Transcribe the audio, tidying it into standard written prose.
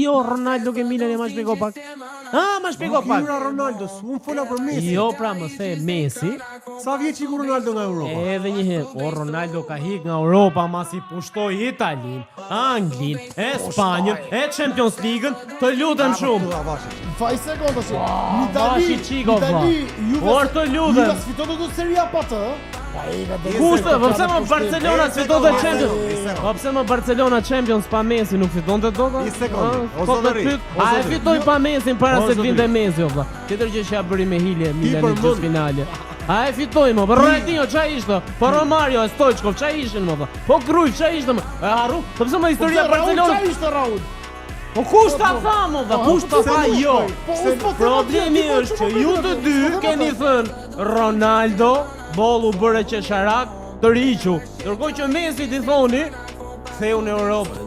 Jo, Ronaldo ke Milan e ma shpjego pak. Ma shpjego pak. Ronaldo, unë fola për Messi. Jo, pra më the Messi. Sa vjeç iku Ronaldo nga Europa? Edhe një herë, Ronaldo ka hik nga Europa masi pushtoi Italin, Anglin, Spanjën, Champions League-ën, të lutem shumë. Faj sekonda si. Vashi çiko vlla. Por të lutem. Juve sfiton të Serie A pa të. Kushte, po pse më Barcelona fiton të Champions? Po pse më Barcelona Champions pa Messi nuk fiton të dota? Një sekondë. A e fitoi pa Messi para se të vinte Messi vlla. Tjetër gjë që ja bëri me Hilje Milan në gjysmëfinale. A e fitoi më, po Ronaldinho çfarë ishte? Po Romario, Stoichkov çfarë ishin më? Po Cruyff çfarë ishte më? E harru? Po pse më historia e Barcelonës? Çfarë ishte Raul? Po kush ta tha më dha? Kush ta tha jo? Problemi është që ju të dy keni thënë Ronaldo, bollu bëre qesharak, të riqu. Ndërkohë që Messi ti thoni, ktheu në Europë.